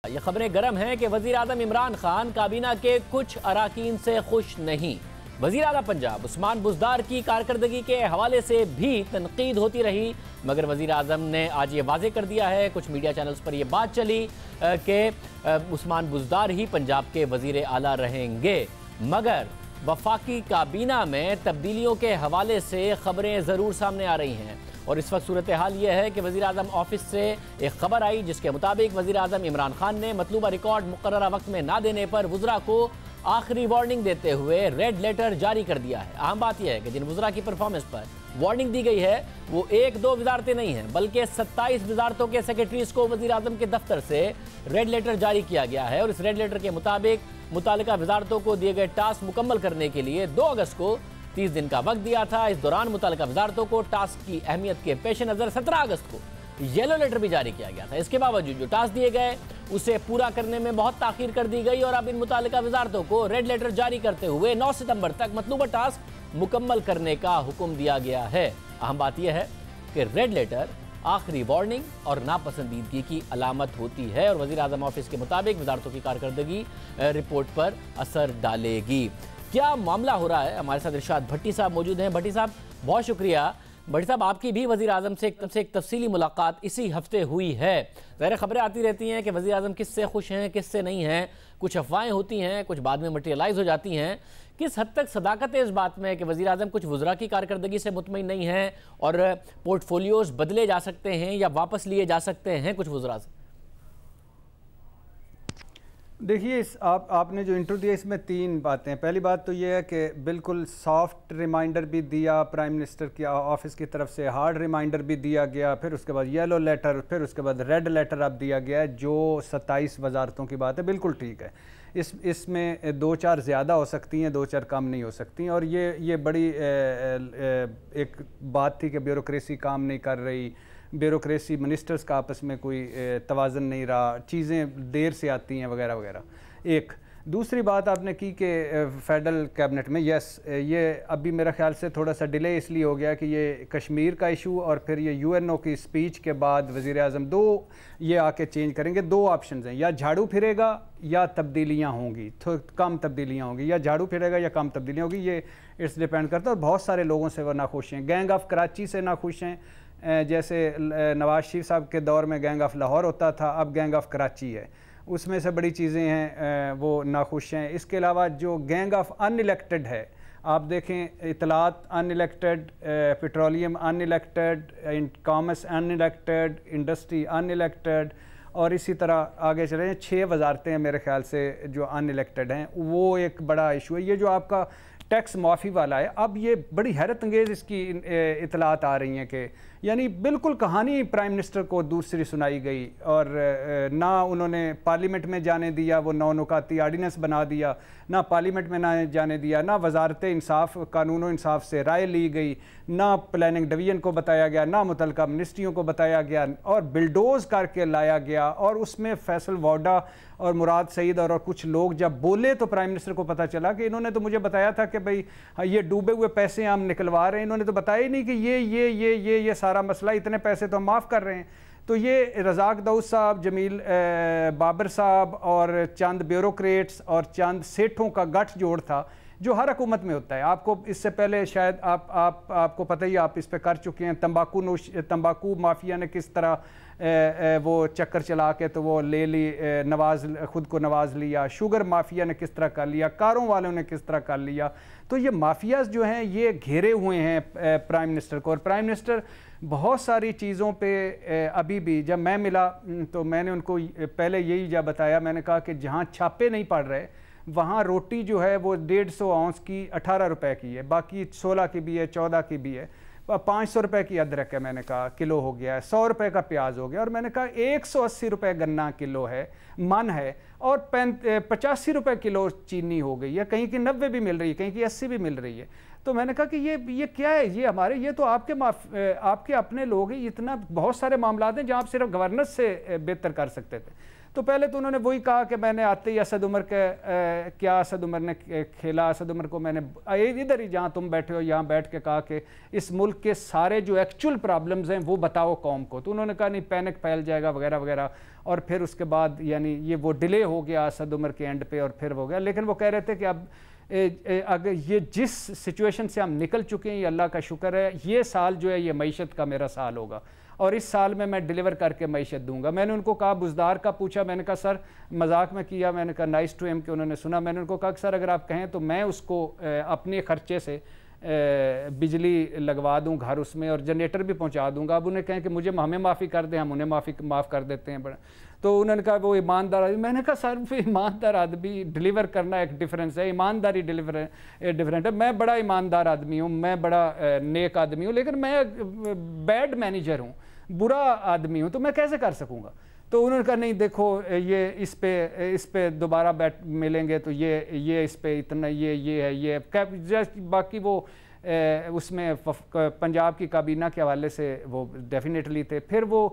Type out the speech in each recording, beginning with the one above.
یہ خبریں گرم ہیں کہ وزیر اعظم عمران خان کابینہ کے کچھ اراکین سے خوش نہیں۔ وزیر اعلیٰ پنجاب عثمان بزدار کی کارکردگی کے حوالے سے بھی تنقید ہوتی رہی، مگر وزیر اعظم نے آج یہ واضح کر دیا ہے، کچھ میڈیا چینلز پر یہ بات چلی کہ عثمان بزدار ہی پنجاب کے وزیر اعلیٰ رہیں گے، مگر وفاقی کابینہ میں تبدیلیوں کے حوالے سے خبریں ضرور سامنے آ رہی ہیں۔ اور اس وقت صورتحال یہ ہے کہ وزیر اعظم آفس سے ایک خبر آئی جس کے مطابق وزیر اعظم عمران خان نے مطلوبہ ریکارڈ مقررہ وقت میں نہ دینے پر وزراء کو آخری وارننگ دیتے ہوئے ریڈ لیٹر جاری کر دیا ہے۔ اہم بات یہ ہے کہ جن وزراء کی پرفارمنس پر وارننگ دی گئی ہے وہ 1-2 وزارتیں نہیں ہیں، بلکہ 27 وزارتوں کے سیکرٹریز کو وزیر اعظم کے دفتر سے ریڈ لیٹر جاری کیا گیا ہے، اور اس ریڈ لیٹر کے مطابق متعلقہ وزارتوں کو دیے گئے ٹاسک مکمل کرنے کے لیے 2 اگست کو 30 دن کا وقت دیا تھا۔ اس دوران متعلقہ وزارتوں کو ٹاسک کی اہمیت کے پیش نظر 17 اگست کو یلو لیٹر بھی جاری کیا گیا تھا۔ اس کے باوجود جو ٹاسک دیے گئے اسے پورا کرنے میں بہت تاخیر کر دی گئی، اور اب ان متعلقہ وزارتوں کو ریڈ لیٹر جاری کرتے ہوئے 9 ستمبر تک مطلوبہ ٹاسک مکمل کرنے کا حکم دیا گیا ہے۔ اہم بات یہ ہے کہ ریڈ لیٹر آخری وارننگ اور ناپسندیدگی کی علامت ہوتی ہے، اور وزیر اعظم آفس کے مطابق وزارتوں کی کارکردگی رپورٹ پر اثر ڈالے گی۔ کیا معاملہ ہو رہا ہے؟ ہمارے ساتھ ارشاد بھٹی صاحب موجود ہیں۔ بھٹی صاحب بہت شکریہ۔ بھٹی صاحب آپ کی بھی وزیر اعظم سے ایک تفصیلی ملاقات اسی ہفتے ہوئی ہے۔ ظاہر خبریں آتی رہتی ہیں کہ وزیر اعظم کس سے خوش ہیں کس سے نہیں ہیں، کچھ افواہیں ہوتی ہیں، کچھ بعد میں مٹیریلائز ہو جاتی ہیں۔ کس حد تک صداقت ہے اس بات میں کہ وزیر اعظم کچھ وزراء کی کارکردگی سے مطمئن نہیں ہیں اور پورٹ فولیوز بدلے جا سکتے ہیں یا واپس لیے جا سکتے ہیں کچھ وزراء سے؟ دیکھیے آپ نے جو انٹرو دیا اس میں 3 باتیں ہیں۔ پہلی بات تو یہ ہے کہ بالکل سافٹ ریمائنڈر بھی دیا پرائم منسٹر کی آفس کی طرف سے، ہارڈ ریمائنڈر بھی دیا گیا، پھر اس کے بعد یلو لیٹر، پھر اس کے بعد ریڈ لیٹر اب دیا گیا ہے۔ جو 27 وزارتوں کی بات ہے بالکل ٹھیک ہے، اس میں 2-4 زیادہ ہو سکتی ہیں، 2-4 کم نہیں ہو سکتی، اور یہ بڑی ایک بات تھی کہ بیوروکریسی کام نہیں کر رہی، بیوروکریسی منسٹرز کا آپس میں کوئی توازن نہیں رہا، چیزیں دیر سے آتی ہیں وغیرہ وغیرہ۔ ایک دوسری بات آپ نے کی کہ فیڈرل کیبنٹ میں یہ ابھی میرا خیال سے تھوڑا سا ڈیلے اس لیے ہو گیا کہ یہ کشمیر کا ایشو اور پھر یہ UNO کی سپیچ کے بعد وزیر اعظم یہ آ کے چینج کریں گے۔ 2 آپشنز ہیں، یا جھاڑو پھرے گا یا تبدیلیاں ہوں گی، کم تبدیلیاں ہوں گی، یا جھاڑو پھرے گا یا کم تبدیلیاں ہوں گی، یہ اس ڈیپینڈ کرتا ہے۔ اور بہت سارے لوگوں سے وہ ناخوش ہیں، گینگ آف کراچی سے ناخوش ہیں، جیسے نواز شریف صاحب کے دور میں گینگ آف لاہور ہوتا تھا، اب گینگ آف کراچی ہے، اس میں سے بڑی چیزیں ہیں وہ ناخوش ہیں۔ اس کے علاوہ جو گینگ آف ان الیکٹڈ ہے، آپ دیکھیں اطلاعات ان الیکٹڈ، پیٹرولیم ان الیکٹڈ، کامرس ان الیکٹڈ، انڈسٹری ان الیکٹڈ، اور اسی طرح آگے چلیں 6 وزارتیں ہیں میرے خیال سے جو ان الیکٹڈ ہیں، وہ ایک بڑا ایشو ہے۔ یہ جو آپ کا ٹیکس معافی والا ہے، اب یہ بڑی حیرت انگیز اس کی اطلاعات آ رہی ہیں کہ یعنی بالکل کہانی پرائم منسٹر کو دوسری سنائی گئی، اور نہ انہوں نے پارلیمنٹ میں جانے دیا، وہ 9 نکاتی آرڈیننس بنا دیا، نہ پارلیمنٹ میں نہ جانے دیا، نہ وزارت انصاف قانون و انصاف سے رائے لی گئی، نہ پلاننگ ڈویژن کو بتایا گیا، نہ متعلقہ منسٹریوں کو بتایا گیا، اور بلڈوز کر کے لایا گیا۔ اور اس میں فیصل ووڈا اور مراد سعید اور کچھ لوگ جب بولے تو پرائم منسٹر کو پتہ چلا کہ انہوں نے تو مجھے بتایا تھا کہ بھئی یہ ڈوبے ہوئے پیسے ہم نکلوا رہے ہیں، انہوں نے تو بتایا ہی نہیں کہ یہ سارا مسئلہ، اتنے پیسے تو ہم معاف کر رہے ہیں۔ تو یہ رزاق داؤد صاحب، جمیل بابر صاحب اور چند بیوروکریٹس اور چند سیٹھوں کا گٹھ جوڑ تھا جو ہر حکومت میں ہوتا ہے۔ آپ کو اس سے پہلے شاید آپ کو پتہ ہی، آپ اس پہ کر چکے ہیں، تمباکو مافیا نے کس طرح وہ چکر چلا کے تو وہ لے لی، خود کو نواز لیا، شوگر مافیا نے کس طرح کر لیا، کاروں والوں نے کس طرح کر لیا۔ تو یہ مافیاز جو ہیں یہ گھیرے ہوئے ہیں پرائم منسٹر کو، اور پرائم منسٹر بہت ساری چیزوں پہ ابھی بھی، جب میں ملا تو میں نے ان کو پہلے یہی جب بتایا، میں نے کہا کہ جہاں چھاپے نہیں پڑ رہے وہاں روٹی جو ہے وہ 150 اونس کی 18 روپے کی ہے، باقی 16 کی بھی ہے، 14 کی بھی ہے، 500 روپے کی ادرک ہے، میں نے کہا کلو ہو گیا ہے، 100 روپے کا پیاز ہو گیا، اور میں نے کہا 180 روپے گنا کلو ہے، من ہے، اور 85 روپے کلو چینی ہو گئی ہے، کہیں کی 90 بھی مل رہی ہے، کہیں کی 80 بھی مل رہی ہے۔ تو میں نے کہا کہ یہ کیا ہے، یہ تو آپ کے اپنے لوگ ہیں، اتنا بہت سارے معاملات ہیں جہاں آپ صرف گورننس سے بہتر کر سکتے تھے۔ تو پہلے تو انہوں نے وہی کہا کہ میں نے آتے ہی اسد عمر کے کیا اسد عمر نے کھیلا، اسد عمر کو میں نے ادھر ہی جہاں تم بیٹھے ہو یہاں بیٹھ کے کہا کہ اس ملک کے سارے جو ایکچول پرابلمز ہیں وہ بتاؤ قوم کو. تو انہوں نے کہا نہیں پینک پھیل جائے گا وغیرہ وغیرہ. اور پھر اس کے بعد یعنی یہ وہ ڈیلے ہو گیا اسد عمر کے اینڈ پہ اور پھر ہو گیا. لیکن وہ کہہ رہے تھے کہ اب اگر یہ جس سچویشن سے ہم نکل چکے ہیں یہ اللہ کا شکر ہے، یہ سال جو ہے یہ معیشت کا میرا سال ہوگا اور اس سال میں ڈیلیور کر کے معیشت دوں گا. میں نے ان کو کہا بزدار کا پوچھا، میں نے کہا سر مذاق میں کیا، میں نے کہا نائس ٹو ایم کہ انہوں نے سنا. میں نے ان کو کہا کہ سر اگر آپ کہیں تو میں اس کو اپنے خرچے سے بجلی لگوا دوں گھر اس میں اور جنریٹر بھی پہنچا دوں گا. اب انہیں کہیں کہ مجھے ہمیں معافی کر دیں، ہم انہیں معاف کر دیتے ہیں. تو انہوں نے کہا وہ ایماندار آدمی. میں نے کہا سر ایماندار آدمی ڈیلیور کرنا ایک ڈیفرنس ہے، ایمانداری ڈیفرنٹ ہے. میں بڑا ایماندار آدمی ہوں، میں بڑا نیک آدمی ہوں، لیکن میں بیڈ مینیجر ہوں، برا آدمی ہوں، تو میں کیسے کر سکوں گا؟ تو انہوں نے کہا نہیں دیکھو یہ اس پہ دوبارہ ملیں گے تو یہ اس پہ اتنا یہ ہے یہ باقی وہ اس میں پنجاب کی کابینہ کے حوالے سے وہ ڈیفینیٹلی تھے. پھر وہ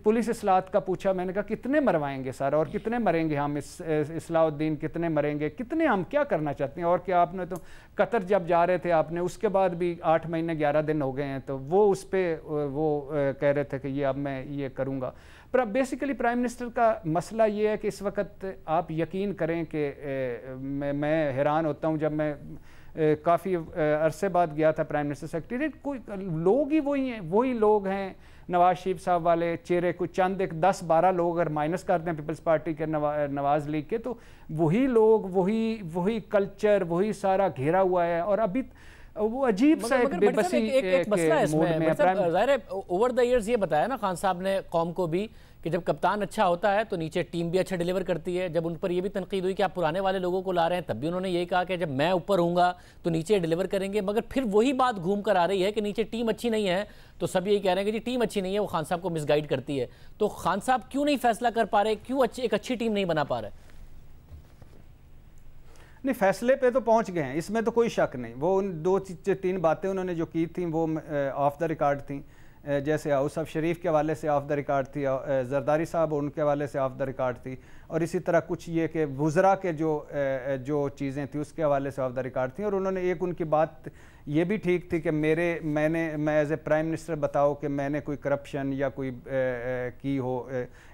پولیس اصلاحات کا پوچھا. میں نے کہا کتنے مروائیں گے سر اور کتنے مریں گے ہم، اصلاح الدین کتنے مریں گے، کتنے ہم کیا کرنا چاہتے ہیں؟ اور کیا آپ نے تو قطر جب جا رہے تھے آپ نے اس کے بعد بھی 8 مہینے 11 دن ہو گئے ہیں، تو وہ اس پہ وہ کہہ رہے تھے کہ یہ اب میں یہ کروں گا. پر اب بیسیکلی پرائم منسٹر کا مسئلہ یہ ہے کہ اس وقت آپ یقین کریں کہ میں حیران ہوتا ہوں جب میں کافی عرصے بعد گیا تھا پرائم منسٹر سیکریٹریٹ، کوئی لوگ ہی وہی لوگ ہیں نواز شریف صاحب والے چہرے، کوئی چند ایک 10-12 لوگ اگر مائنس کرتے ہیں پیپلز پارٹی کے نواز لیگ کے، تو وہی لوگ وہی کلچر وہی سارا گھیرا ہوا ہے. اور ابھی وہ عجیب سا ایک بے بسی موڈ میں ہے. ظاہر ہے اوور دا ایئرز یہ بتایا نا خان صاحب نے قوم کو بھی کہ جب کپتان اچھا ہوتا ہے تو نیچے ٹیم بھی اچھا ڈیلیور کرتی ہے. جب ان پر یہ بھی تنقید ہوئی کہ آپ پرانے والے لوگوں کو لا رہے ہیں، تب بھی انہوں نے یہی کہا کہ جب میں اوپر ہوں گا تو نیچے ڈیلیور کریں گے. مگر پھر وہی بات گھوم کر آ رہی ہے کہ نیچے ٹیم اچھی نہیں ہے تو سب یہی کہہ رہے ہیں کہ جی ٹیم اچھی نہیں ہے، وہ خان صاحب کو مس گائیڈ کرتی ہے. تو خان صاحب کیوں نہیں فیصلہ کر پا رہے، کیوں ایک اچھی ٹیم نہیں بنا پا رہے؟ نہیں فیصلے پہ تو پہنچ گئے ہیں، اس میں تو کوئی شک نہیں. وہ ان 2-3 باتیں انہوں نے جو کی تھیں وہ آف دا ریکارڈ تھیں. جیسے اوصف شریف کے حوالے سے آف دا ریکارڈ تھی، زرداری صاحب ان کے حوالے سے آف دا ریکارڈ تھی. اور اسی طرح کچھ یہ کہ وزراء کے جو چیزیں تھیں اس کے حوالے سے آف دا ریکارڈ تھیں. اور انہوں نے ایک ان کی بات یہ بھی ٹھیک تھی کہ میں ایز اے پرائم منسٹر بتاؤ کہ میں نے کوئی کرپشن یا کوئی کی ہو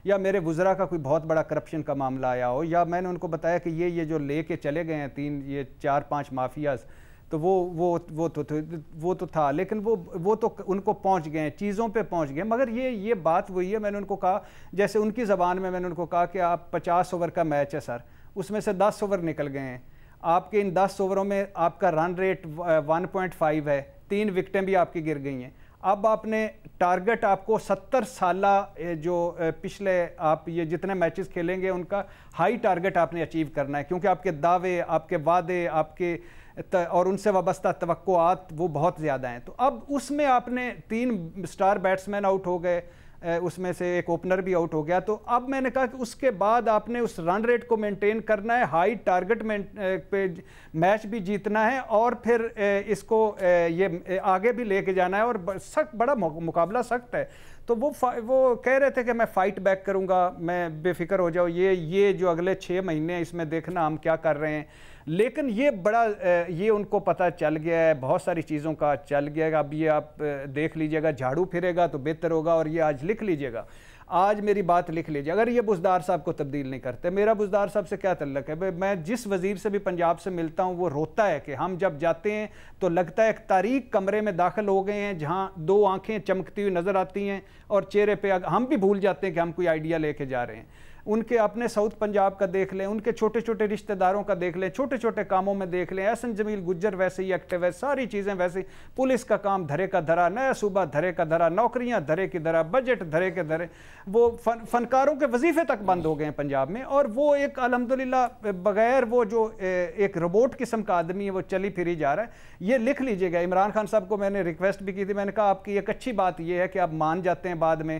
یا میرے وزراء کا کوئی بہت بڑا کرپشن کا معاملہ آیا ہو، یا میں نے ان کو بتایا کہ یہ جو لے کے چلے گئے ہیں 4-5 مافیاز، تو وہ تو تھا. لیکن وہ تو ان کو پہنچ گئے ہیں، چیزوں پہ پہنچ گئے. مگر یہ بات وہی ہے، میں نے ان کو کہا جیسے ان کی زبان میں نے ان کو کہا کہ آپ 50 اوور کا میچ ہے سر، اس میں سے 10 اوور نکل گئے ہیں. آپ کے ان 10 اووروں میں آپ کا رن ریٹ 1.5 ہے، 3 وکٹیں بھی آپ کی گر گئی ہیں. اب آپ نے ٹارگٹ آپ کو 70 سالہ جو پچھلے آپ یہ جتنے میچز کھیلیں گے ان کا ہائی ٹارگٹ آپ نے اچیو کرنا ہے، کیونکہ آپ کے دعوے، آپ کے وعدے، آپ کے اور ان سے وابستہ توقعات وہ بہت زیادہ ہیں. تو اب اس میں آپ نے 3 سٹار بیٹسمین آؤٹ ہو گئے، اس میں سے ایک اوپنر بھی آؤٹ ہو گیا. تو اب میں نے کہا کہ اس کے بعد آپ نے اس رن ریٹ کو مینٹین کرنا ہے، ہائی ٹارگٹ پہ میچ بھی جیتنا ہے اور پھر اس کو یہ آگے بھی لے کے جانا ہے. اور بڑا مقابلہ سخت ہے. تو وہ کہہ رہے تھے کہ میں فائٹ بیک کروں گا، میں بے فکر ہو جاؤ، یہ جو اگلے 6 مہینے اس میں دیکھنا ہم کیا کر رہے ہیں. لیکن یہ ان کو پتہ چل گیا ہے، بہت ساری چیزوں کا چل گیا ہے. اب یہ آپ دیکھ لیجئے گا، جھاڑو پھرے گا تو بہتر ہوگا. اور یہ آج لکھ لیجئے گا، آج میری بات لکھ لیجئے. اگر یہ بزدار صاحب کو تبدیل نہیں کرتے، میرا بزدار صاحب سے کیا تعلق ہے؟ میں جس وزیر سے بھی پنجاب سے ملتا ہوں وہ روتا ہے کہ ہم جب جاتے ہیں تو لگتا ہے ایک تاریک کمرے میں داخل ہو گئے ہیں جہاں 2 آنکھیں چمکتی ہوئی نظر آتی ہیں اور چہرے پہ ہم بھی بھول جاتے ہیں کہ ہم کوئی آئیڈیا لے کے جا رہے ہیں. ان کے اپنے ساؤتھ پنجاب کا دیکھ لیں، ان کے چھوٹے چھوٹے رشتہ داروں کا دیکھ لیں، چھوٹے چھوٹے کاموں میں دیکھ لیں. احسن جمیل گجر ویسے ہی ایکٹیو ہے، ساری چیزیں ویسے ہی. پولیس کا کام دھرے کا دھرا، نیا صوبہ دھرے کا دھرا، نوکریاں دھرے کی دھرا، بجٹ دھرے کے دھرے. وہ فنکاروں کے وظیفے تک بند ہو گئے ہیں پنجاب میں. اور وہ ایک الحمدللہ بغیر وہ جو ایک روبوٹ قسم کا آدمی ہے وہ چلی پھری جا رہا ہے. یہ لکھ لیجئے گا. عمران خان صاحب کو میں نے ریکویسٹ بھی کی تھی، میں نے کہا آپ کی ایک اچھی بات یہ ہے کہ آپ مان جاتے ہیں بعد میں